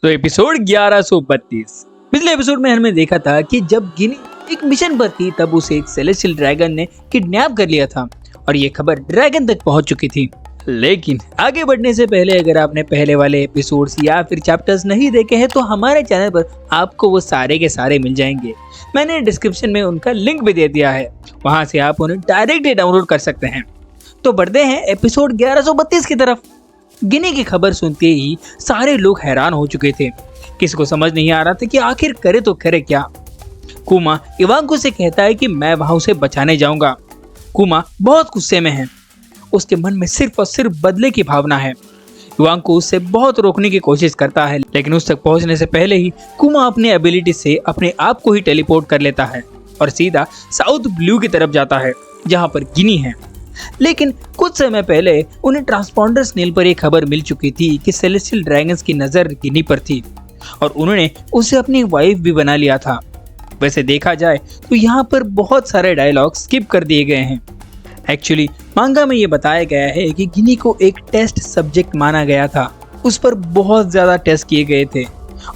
तो एपिसोड 1132। पिछले एपिसोड में हमने देखा था कि जब गिनी एक मिशन पर थी तब उसे एक सेलेस्टियल ड्रैगन ने किडनैप कर लिया था और ये खबर ड्रैगन तक पहुंच चुकी थी। लेकिन आगे बढ़ने से पहले अगर आपने पहले वाले एपिसोड्स या फिर चैप्टर्स नहीं देखे हैं तो हमारे चैनल पर आपको वो सारे के सारे मिल जाएंगे। मैंने डिस्क्रिप्शन में उनका लिंक भी दे दिया है, वहां से आप उन्हें डायरेक्टली डाउनलोड कर सकते हैं। तो बढ़ते हैं एपिसोड 1132 की तरफ। गिनी की खबर सुनते ही सारे लोग हैरान हो चुके थे। किसी को समझ नहीं आ रहा था कि आखिर करे तो करे क्या। कुमा इवांको से कहता है कि मैं वहां उसे बचाने जाऊंगा। कुमा बहुत गुस्से में है, उसके मन में सिर्फ और सिर्फ बदले की भावना है। इवांको उससे बहुत रोकने की कोशिश करता है, लेकिन उस तक पहुंचने से पहले ही कुमा अपनी एबिलिटी से अपने आप को ही टेलीपोर्ट कर लेता है और सीधा साउथ ब्लू की तरफ जाता है जहां पर गिनी है। लेकिन कुछ समय पहले उन्हें ट्रांसपॉन्डर स्नेल पर एक खबर मिल चुकी थी कि सेलेस्टियल ड्रैगन्स की नजर गिनी पर थी और उन्होंने उसे अपनी वाइफ भी बना लिया था। वैसे देखा जाए तो यहाँ पर बहुत सारे डायलॉग स्किप कर दिए गए हैं। एक्चुअली मांगा में ये बताया गया है कि गिनी को एक टेस्ट सब्जेक्ट माना गया था, उस पर बहुत ज्यादा टेस्ट किए गए थे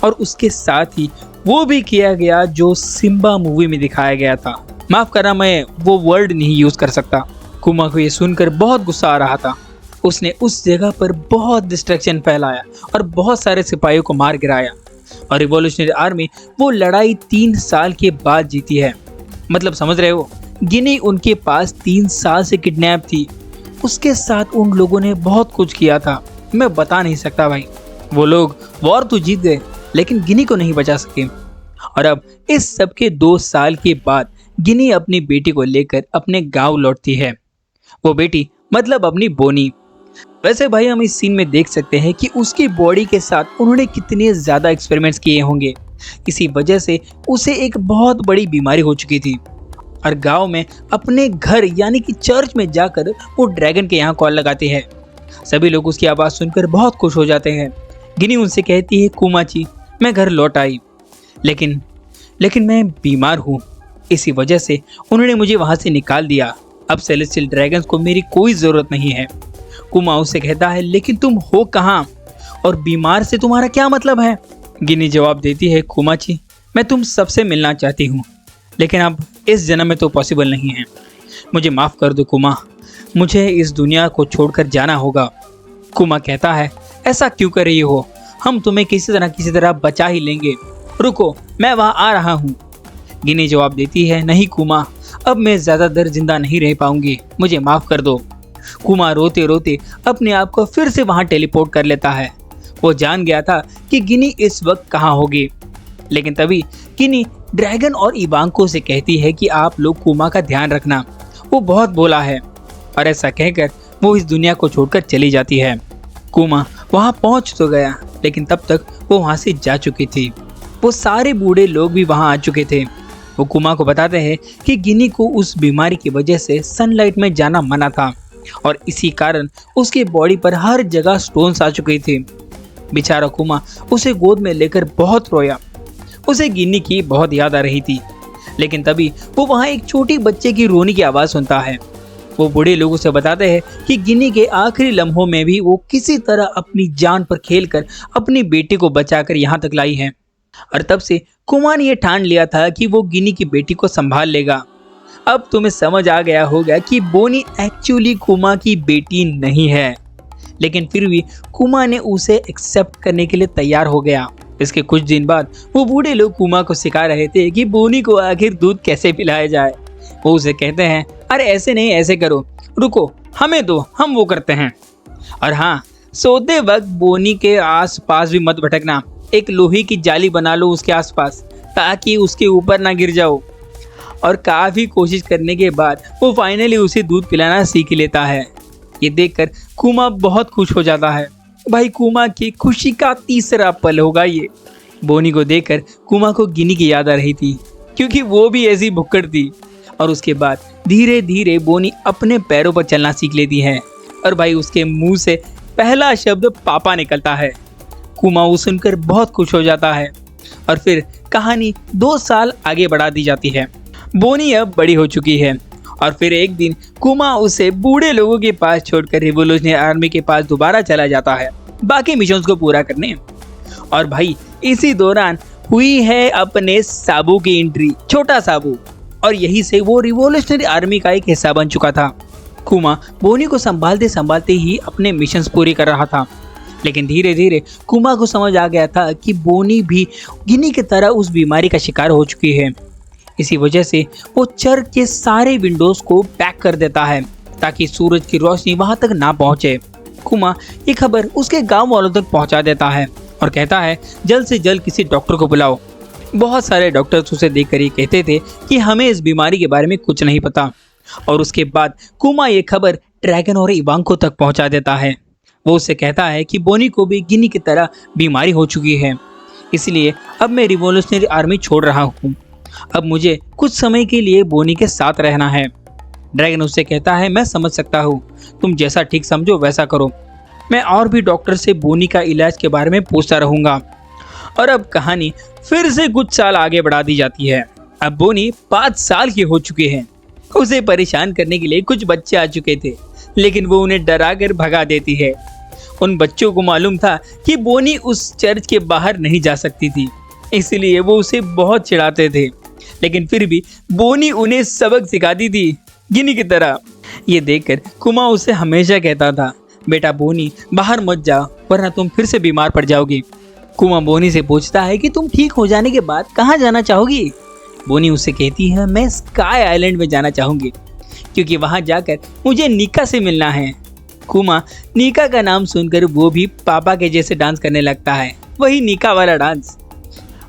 और उसके साथ ही वो भी किया गया जो सिम्बा मूवी में दिखाया गया था। माफ करना, मैं वो वर्ड नहीं यूज कर सकता। कुमा को ये सुनकर बहुत गुस्सा आ रहा था। उसने उस जगह पर बहुत डिस्ट्रैक्शन फैलाया और बहुत सारे सिपाहियों को मार गिराया और रिवॉल्यूशनरी आर्मी वो लड़ाई 3 साल के बाद जीती है। मतलब समझ रहे हो, गिनी उनके पास 3 साल से किडनैप थी। उसके साथ उन लोगों ने बहुत कुछ किया था, मैं बता नहीं सकता भाई। वो लोग वॉर तो जीत गए लेकिन गिनी को नहीं बचा सके। और अब इस सब के 2 साल के बाद गिनी अपनी बेटी को लेकर अपने गांव लौटती है। वो बेटी मतलब अपनी बोनी। वैसे भाई हम इस सीन में देख सकते हैं कि उसकी बॉडी के साथ उन्होंने कितने ज्यादा एक्सपेरिमेंट्स किए होंगे। इसी वजह से उसे एक बहुत बड़ी बीमारी हो चुकी थी और गांव में अपने घर यानी कि चर्च में जाकर वो ड्रैगन के यहाँ कॉल लगाते हैं। सभी लोग उसकी आवाज़ सुनकर बहुत खुश हो जाते हैं। गिनी उनसे कहती है, कुमाची मैं घर लौट आई, लेकिन मैं बीमार हूँ, इसी वजह से उन्होंने मुझे वहाँ से निकाल दिया। अब सेलेस्टियल ड्रैगन्स को मेरी कोई ज़रूरत नहीं है। कुमा उससे कहता है, लेकिन तुम हो कहाँ और बीमार से तुम्हारा क्या मतलब है? गिनी जवाब देती है, कुमाची मैं तुम सबसे मिलना चाहती हूँ लेकिन अब इस जन्म में तो पॉसिबल नहीं है। मुझे माफ़ कर दो कुमा, मुझे इस दुनिया को छोड़कर जाना होगा। कुमा कहता है, ऐसा क्यों कर रही हो, हम तुम्हें किसी तरह बचा ही लेंगे, रुको मैं वहाँ आ रहा हूँ। गिनी जवाब देती है, नहीं कुमा, अब मैं ज़्यादा देर जिंदा नहीं रह पाऊंगी, मुझे माफ़ कर दो। कुमा रोते रोते अपने आप को फिर से वहाँ टेलीपोर्ट कर लेता है। वो जान गया था कि गिनी इस वक्त कहाँ होगी, लेकिन तभी गिनी ड्रैगन और इवांको से कहती है कि आप लोग कुमा का ध्यान रखना, वो बहुत भोला है। और ऐसा कहकर वो इस दुनिया को छोड़कर चली जाती है। कुमा वहाँ पहुँच तो गया लेकिन तब तक वो वहाँ से जा चुकी थी। वो सारे बूढ़े लोग भी वहाँ आ चुके थे। वो कुमा को बताते हैं कि गिनी को उस बीमारी की वजह से सनलाइट में जाना मना था और इसी कारण उसके बॉडी पर हर जगह स्टोन्स आ चुके थे। बेचारा कुमा उसे गोद में लेकर बहुत रोया। उसे गिनी की बहुत याद आ रही थी, लेकिन तभी वो वहाँ एक छोटी बच्चे की रोने की आवाज़ सुनता है। वो बूढ़े लोगों से बताते हैं कि गिनी के आखिरी लम्हों में भी वो किसी तरह अपनी जान पर खेलकर अपनी बेटी को बचाकर यहाँ तक लाई है और तब से कुमा ने ये ठान लिया था कि वो गिनी की बेटी को संभाल लेगा। अब तुम्हें समझ आ गया होगा कि बोनी एक्चुअली कुमा की बेटी नहीं है, लेकिन फिर भी कुमा ने उसे एक्सेप्ट करने के लिए तैयार हो गया। इसके कुछ दिन बाद वो बूढ़े लोग कुमा को सिखा रहे थे कि बोनी को आखिर दूध कैसे पिलाया जाए। वो उसे कहते हैं, अरे ऐसे नहीं, ऐसे करो, रुको हमें दो, हम वो करते हैं। और हाँ, सोते वक्त बोनी के आस पास भी मत भटकना, एक लोहे की जाली बना लो उसके आसपास ताकि उसके ऊपर ना गिर जाओ। और काफ़ी कोशिश करने के बाद वो फाइनली उसे दूध पिलाना सीख लेता है। ये देखकर कुमा बहुत खुश हो जाता है। भाई कुमा की खुशी का तीसरा पल होगा ये। बोनी को देखकर कुमा को गिनी की याद आ रही थी क्योंकि वो भी ऐसी भुक्कड़ थी। और उसके बाद धीरे धीरे बोनी अपने पैरों पर चलना सीख लेती है और भाई उसके मुंह से पहला शब्द पापा निकलता है। कुमा वो सुनकर बहुत खुश हो जाता है और फिर कहानी 2 साल आगे बढ़ा दी जाती है। बोनी अब बड़ी हो चुकी है और फिर एक दिन कुमा उसे बूढ़े लोगों के पास छोड़कर रिवॉल्यूशनरी आर्मी के पास दोबारा चला जाता है बाकी मिशंस को पूरा करने। और भाई इसी दौरान हुई है अपने साबू की एंट्री, छोटा साबू, और यही से वो रिवॉल्यूशनरी आर्मी का एक हिस्सा बन चुका था। कुमा बोनी को संभालते संभालते ही अपने मिशंस पूरी कर रहा था, लेकिन धीरे धीरे कुमा को समझ आ गया था कि बोनी भी गिनी की तरह उस बीमारी का शिकार हो चुकी है। इसी वजह से वो चर्च के सारे विंडोज को पैक कर देता है ताकि सूरज की रोशनी वहां तक ना पहुंचे। कुमा ये खबर उसके गांव वालों तक पहुंचा देता है और कहता है जल्द से जल्द किसी डॉक्टर को बुलाओ। बहुत सारे डॉक्टर्स उसे देखकर ये कहते थे कि हमें इस बीमारी के बारे में कुछ नहीं पता। और उसके बाद कुमा ये खबर ड्रैगन और इवांको तक पहुंचा देता है। वो उससे कहता है कि बोनी को भी गिनी की तरह बीमारी हो चुकी है, इसलिए अब मैं रिवॉल्यूशनरी आर्मी छोड़ रहा हूँ। अब मुझे कुछ समय के लिए बोनी के साथ रहना है। ड्रैगन उससे कहता है मैं समझ सकता हूँ, तुम जैसा ठीक समझो वैसा करो। मैं और भी डॉक्टर से बोनी का इलाज के बारे में पूछता रहूँगा। और अब कहानी फिर से कुछ साल आगे बढ़ा दी जाती है। अब बोनी 5 साल की हो चुकी है। उसे परेशान करने के लिए कुछ बच्चे आ चुके थे, लेकिन वो उन्हें डरा कर भगा देती है। उन बच्चों को मालूम था कि बोनी उस चर्च के बाहर नहीं जा सकती थी, इसलिए वो उसे बहुत चिढ़ाते थे, लेकिन फिर भी बोनी उन्हें सबक सिखाती थी गिनी की तरह। ये देखकर कुमा उसे हमेशा कहता था बेटा बोनी बाहर मत जाओ वरना तुम फिर से बीमार पड़ जाओगी। कुमा बोनी से पूछता है कि तुम ठीक हो जाने के बाद कहाँ जाना चाहोगी। बोनी उससे कहती है मैं स्काई आइलैंड में जाना चाहूँगी क्योंकि वहाँ जाकर मुझे नीका से मिलना है। कुमा नीका का नाम सुनकर वो भी पापा के जैसे डांस करने लगता है, वही नीका वाला डांस।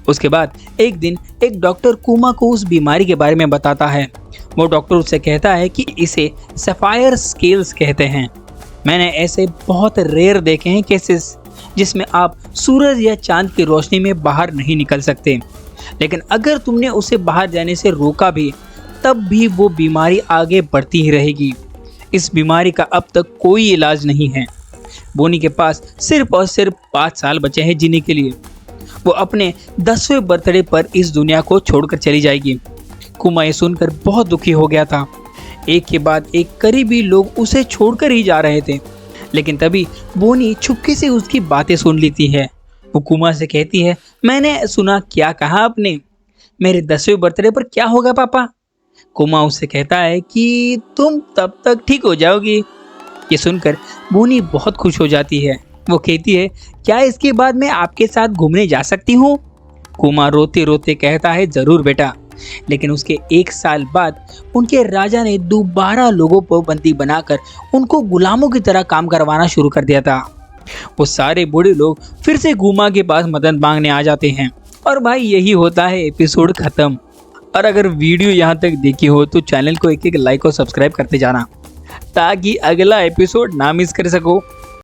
उसके बाद एक दिन एक डॉक्टर कुमा को उस बीमारी के बारे में बताता है। वो डॉक्टर उससे कहता है कि इसे सफायर स्केल्स कहते हैं। मैंने ऐसे बहुत रेयर देखे हैं केसेस जिसमें आप सूरज या चांद की रोशनी में बाहर नहीं निकल सकते, लेकिन अगर तुमने उसे बाहर जाने से रोका भी तब भी वो बीमारी आगे बढ़ती ही रहेगी। इस बीमारी का अब तक कोई इलाज नहीं है। बोनी के पास सिर्फ और सिर्फ 5 साल बचे हैं जीने के लिए। वो अपने 10वें बर्थडे पर इस दुनिया को छोड़कर चली जाएगी। कुमा ये सुनकर बहुत दुखी हो गया था। एक के बाद एक करीबी लोग उसे छोड़कर ही जा रहे थे, लेकिन तभी बोनी चुपके से उसकी बातें सुन लेती है। वो कुमा से कहती है मैंने सुना, क्या कहा आपने? मेरे 10वें बर्थडे पर क्या होगा पापा? कुमा उससे कहता है कि तुम तब तक ठीक हो जाओगी। ये सुनकर बोनी बहुत खुश हो जाती है। वो कहती है क्या इसके बाद मैं आपके साथ घूमने जा सकती हूँ? कुमा रोते रोते कहता है जरूर बेटा। लेकिन उसके 1 साल बाद उनके राजा ने दोबारा लोगों को बंदी बनाकर उनको गुलामों की तरह काम करवाना शुरू कर दिया था। वो सारे बूढ़े लोग फिर से कुमा के पास मदद मांगने आ जाते हैं और भाई यही होता है एपिसोड खत्म। और अगर वीडियो यहाँ तक देखी हो तो चैनल को एक लाइक और सब्सक्राइब करते जाना ताकि अगला एपिसोड ना मिस कर सको।